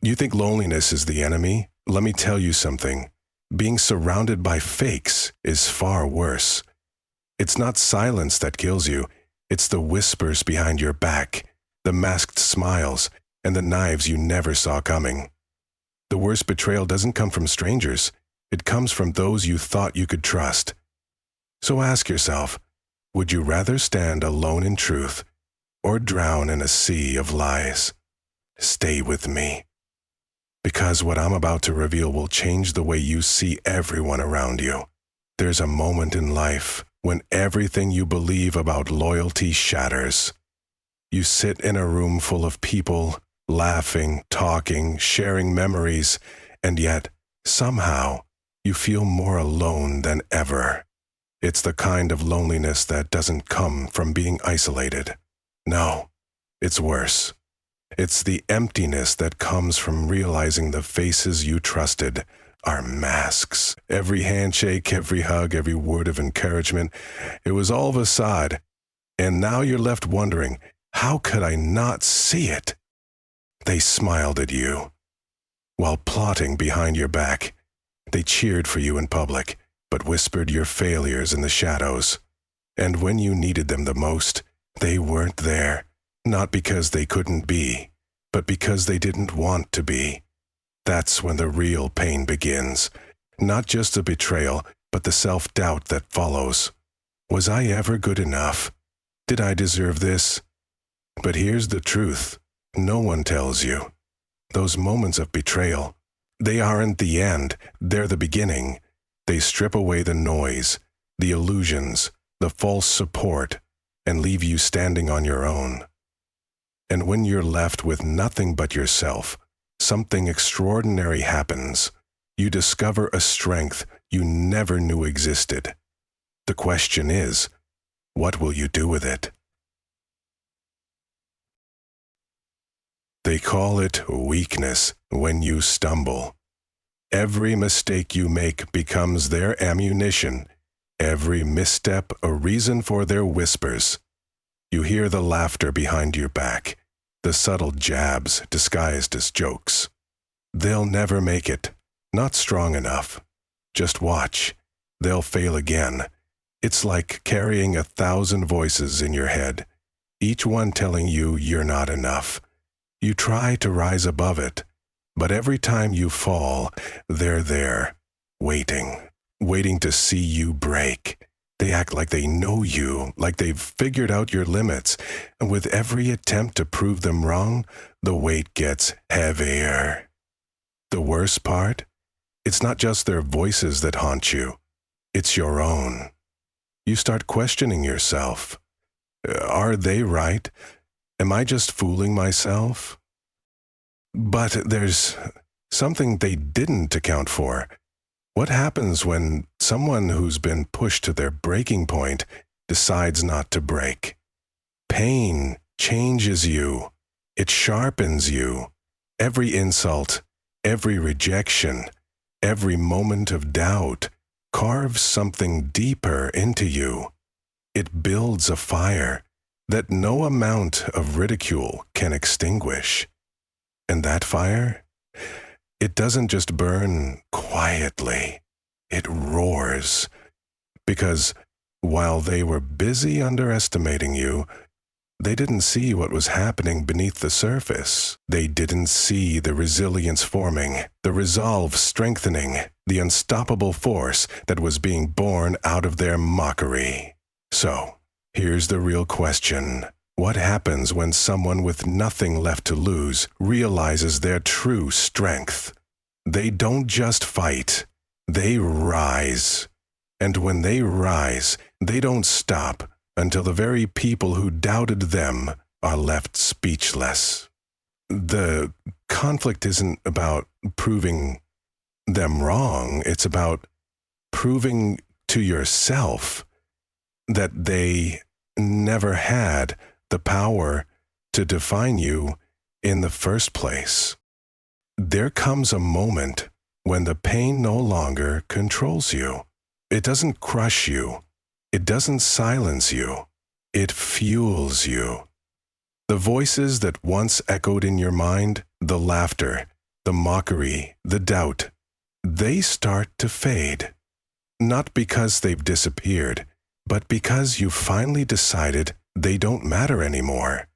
You think loneliness is the enemy? Let me tell you something. Being surrounded by fakes is far worse. It's not silence that kills you. It's the whispers behind your back, the masked smiles, and the knives you never saw coming. The worst betrayal doesn't come from strangers. It comes from those you thought you could trust. So ask yourself, would you rather stand alone in truth or drown in a sea of lies? Stay with me. Because what I'm about to reveal will change the way you see everyone around you. There's a moment in life when everything you believe about loyalty shatters. You sit in a room full of people, laughing, talking, sharing memories, and yet, somehow, you feel more alone than ever. It's the kind of loneliness that doesn't come from being isolated. No, it's worse. It's the emptiness that comes from realizing the faces you trusted are masks. Every handshake, every hug, every word of encouragement, it was all facade. And now you're left wondering, how could I not see it? They smiled at you while plotting behind your back. They cheered for you in public, but whispered your failures in the shadows. And when you needed them the most, they weren't there. Not because they couldn't be, but because they didn't want to be. That's when the real pain begins. Not just the betrayal, but the self-doubt that follows. Was I ever good enough? Did I deserve this? But here's the truth. No one tells you. Those moments of betrayal, they aren't the end, they're the beginning. They strip away the noise, the illusions, the false support, and leave you standing on your own. And when you're left with nothing but yourself, something extraordinary happens. You discover a strength you never knew existed. The question is, what will you do with it? They call it weakness when you stumble. Every mistake you make becomes their ammunition, every misstep a reason for their whispers. You hear the laughter behind your back, the subtle jabs disguised as jokes. They'll never make it, not strong enough. Just watch, they'll fail again. It's like carrying 1,000 voices in your head, each one telling you you're not enough. You try to rise above it, but every time you fall, they're there, waiting to see you break. They act like they know you, like they've figured out your limits, and with every attempt to prove them wrong, the weight gets heavier. The worst part? It's not just their voices that haunt you. It's your own. You start questioning yourself. Are they right? Am I just fooling myself? But there's something they didn't account for. What happens when someone who's been pushed to their breaking point decides not to break? Pain changes you. It sharpens you. Every insult, every rejection, every moment of doubt carves something deeper into you. It builds a fire that no amount of ridicule can extinguish. And that fire? It doesn't just burn quietly. It roars. Because while they were busy underestimating you, they didn't see what was happening beneath the surface. They didn't see the resilience forming, the resolve strengthening, the unstoppable force that was being born out of their mockery. So, here's the real question. What happens when someone with nothing left to lose realizes their true strength? They don't just fight, they rise. And when they rise, they don't stop until the very people who doubted them are left speechless. The conflict isn't about proving them wrong, it's about proving to yourself that they never had the power to define you in the first place. There comes a moment when the pain no longer controls you. It doesn't crush you. It doesn't silence you. It fuels you. The voices that once echoed in your mind, the laughter, the mockery, the doubt, they start to fade. Not because they've disappeared, but because you've finally decided they don't matter anymore.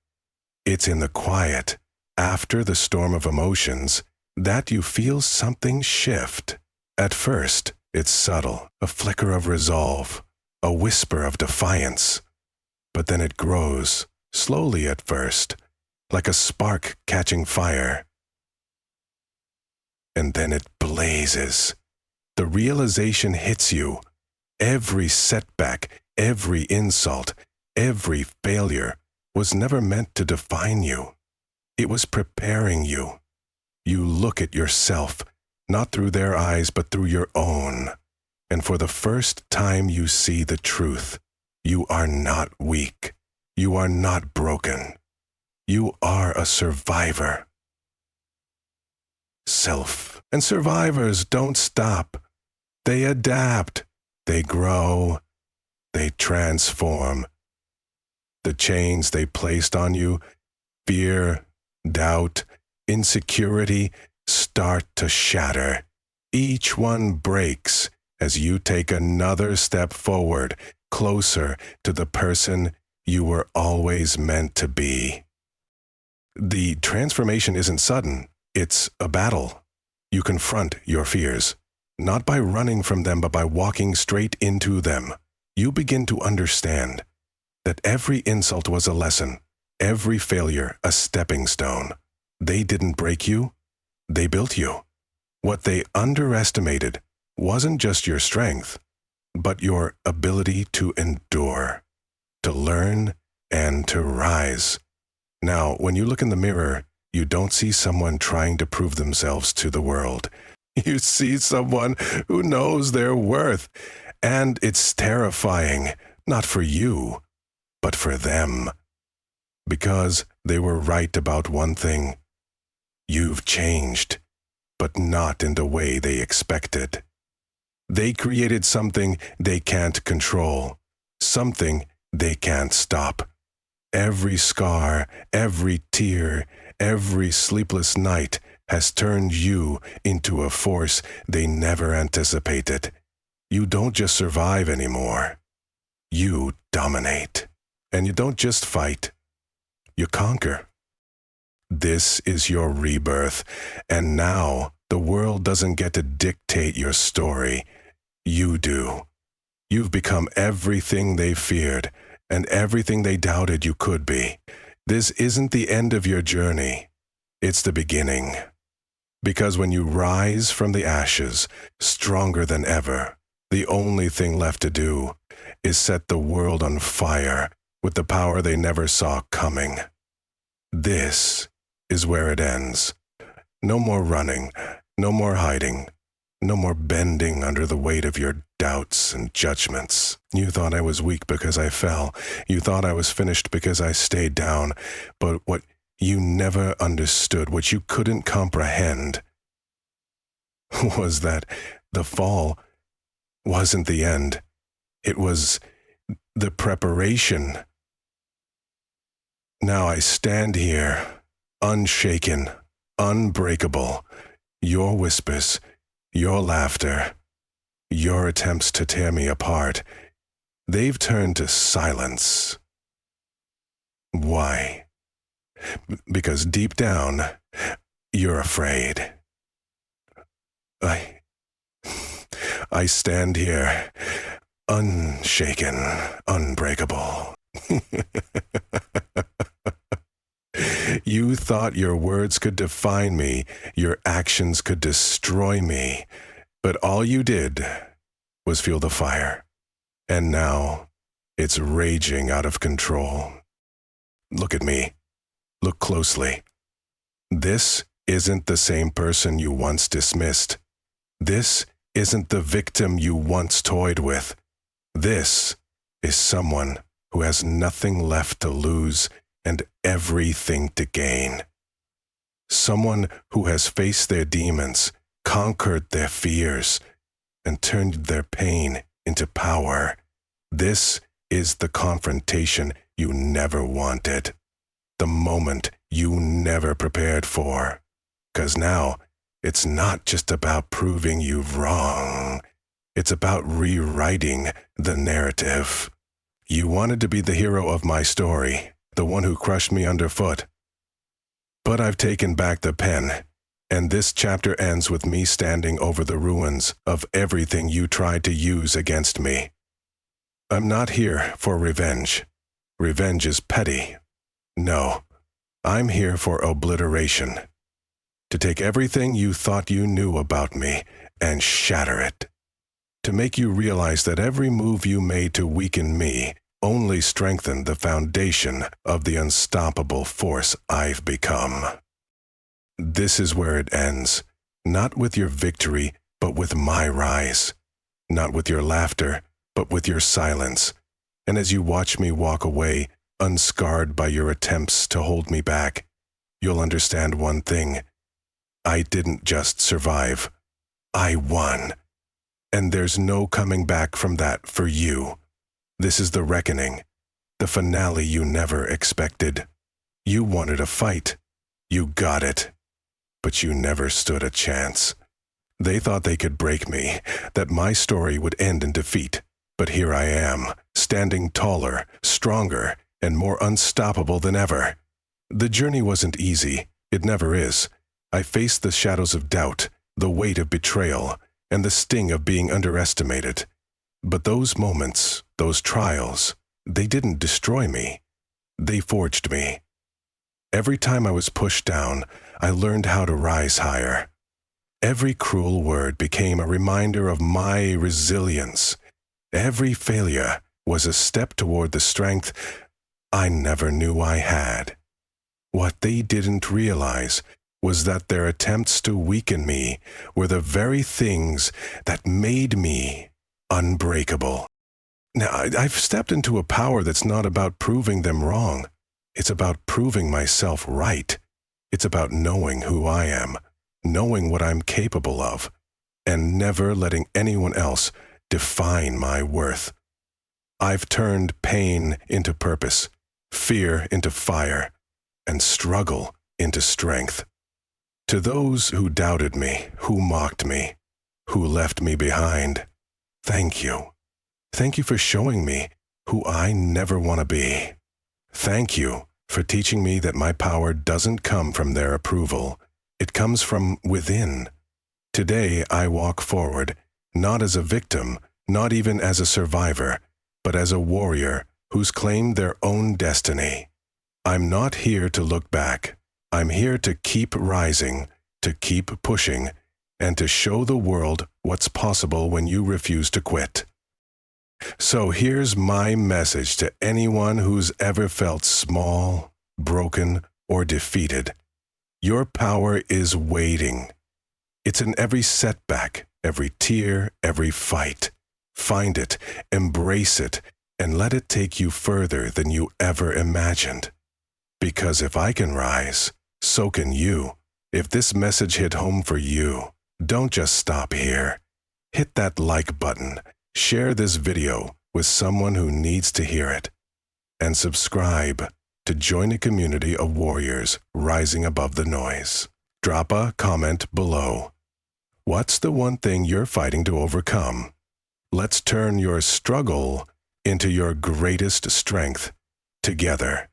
It's in the quiet, after the storm of emotions, that you feel something shift. At first, it's subtle, a flicker of resolve, a whisper of defiance. But then it grows, slowly at first, like a spark catching fire. And then it blazes. The realization hits you. Every setback, every insult, every failure was never meant to define you. It was preparing you. You look at yourself, not through their eyes, but through your own. And for the first time you see the truth. You are not weak. You are not broken. You are a survivor. Self and survivors don't stop. They adapt. They grow. They transform. The chains they placed on you, fear, doubt, insecurity, start to shatter. Each one breaks as you take another step forward, closer to the person you were always meant to be. The transformation isn't sudden. It's a battle. You confront your fears, not by running from them, but by walking straight into them. You begin to understand that every insult was a lesson, every failure a stepping stone. They didn't break you, they built you. What they underestimated wasn't just your strength, but your ability to endure, to learn, and to rise. Now, when you look in the mirror, you don't see someone trying to prove themselves to the world. You see someone who knows their worth, and it's terrifying, not for you, but for them. Because they were right about one thing. You've changed, but not in the way they expected. They created something they can't control, something they can't stop. Every scar, every tear, every sleepless night has turned you into a force they never anticipated. You don't just survive anymore. You dominate. And you don't just fight. You conquer. This is your rebirth, and now the world doesn't get to dictate your story. You do. You've become everything they feared, and everything they doubted you could be. This isn't the end of your journey. It's the beginning. Because when you rise from the ashes, stronger than ever, the only thing left to do is set the world on fire with the power they never saw coming. This is where it ends. No more running, no more hiding, no more bending under the weight of your doubts and judgments. You thought I was weak because I fell. You thought I was finished because I stayed down. But what you never understood, what you couldn't comprehend, was that the fall wasn't the end. It was the preparation. Now I stand here, unshaken, unbreakable. Your whispers, your laughter, your attempts to tear me apart, they've turned to silence. Why? Because deep down, you're afraid. I stand here, unshaken, unbreakable. You thought your words could define me, your actions could destroy me, but all you did was fuel the fire. And now, it's raging out of control. Look at me. Look closely. This isn't the same person you once dismissed. This isn't the victim you once toyed with. This is someone who has nothing left to lose and everything to gain. Someone who has faced their demons, conquered their fears, and turned their pain into power. This is the confrontation you never wanted, the moment you never prepared for. 'Cause now It's not just about proving you wrong. It's about rewriting the narrative. You wanted to be the hero of my story, the one who crushed me underfoot. But I've taken back the pen, and this chapter ends with me standing over the ruins of everything you tried to use against me. I'm not here for revenge. Revenge is petty. No, I'm here for obliteration. To take everything you thought you knew about me and shatter it. To make you realize that every move you made to weaken me only strengthened the foundation of the unstoppable force I've become. This is where it ends, not with your victory, but with my rise. Not with your laughter, but with your silence. And as you watch me walk away, unscarred by your attempts to hold me back, you'll understand one thing. I didn't just survive. I won. And there's no coming back from that for you. This is the reckoning, the finale you never expected. You wanted a fight. You got it. But you never stood a chance. They thought they could break me, that my story would end in defeat. But here I am, standing taller, stronger, and more unstoppable than ever. The journey wasn't easy. It never is. I faced the shadows of doubt, the weight of betrayal, and the sting of being underestimated. But those moments, those trials, they didn't destroy me. They forged me. Every time I was pushed down, I learned how to rise higher. Every cruel word became a reminder of my resilience. Every failure was a step toward the strength I never knew I had. What they didn't realize was that their attempts to weaken me were the very things that made me unbreakable. Now, I've stepped into a power that's not about proving them wrong. It's about proving myself right. It's about knowing who I am, knowing what I'm capable of, and never letting anyone else define my worth. I've turned pain into purpose, fear into fire, and struggle into strength. To those who doubted me, who mocked me, who left me behind, thank you. Thank you for showing me who I never want to be. Thank you for teaching me that my power doesn't come from their approval. It comes from within. Today I walk forward, not as a victim, not even as a survivor, but as a warrior who's claimed their own destiny. I'm not here to look back. I'm here to keep rising, to keep pushing, and to show the world what's possible when you refuse to quit. So here's my message to anyone who's ever felt small, broken, or defeated. Your power is waiting. It's in every setback, every tear, every fight. Find it, embrace it, and let it take you further than you ever imagined. Because if I can rise, so can you. If this message hit home for you, don't just stop here. Hit that like button. Share this video with someone who needs to hear it. And subscribe to join a community of warriors rising above the noise. Drop a comment below. What's the one thing you're fighting to overcome? Let's turn your struggle into your greatest strength together.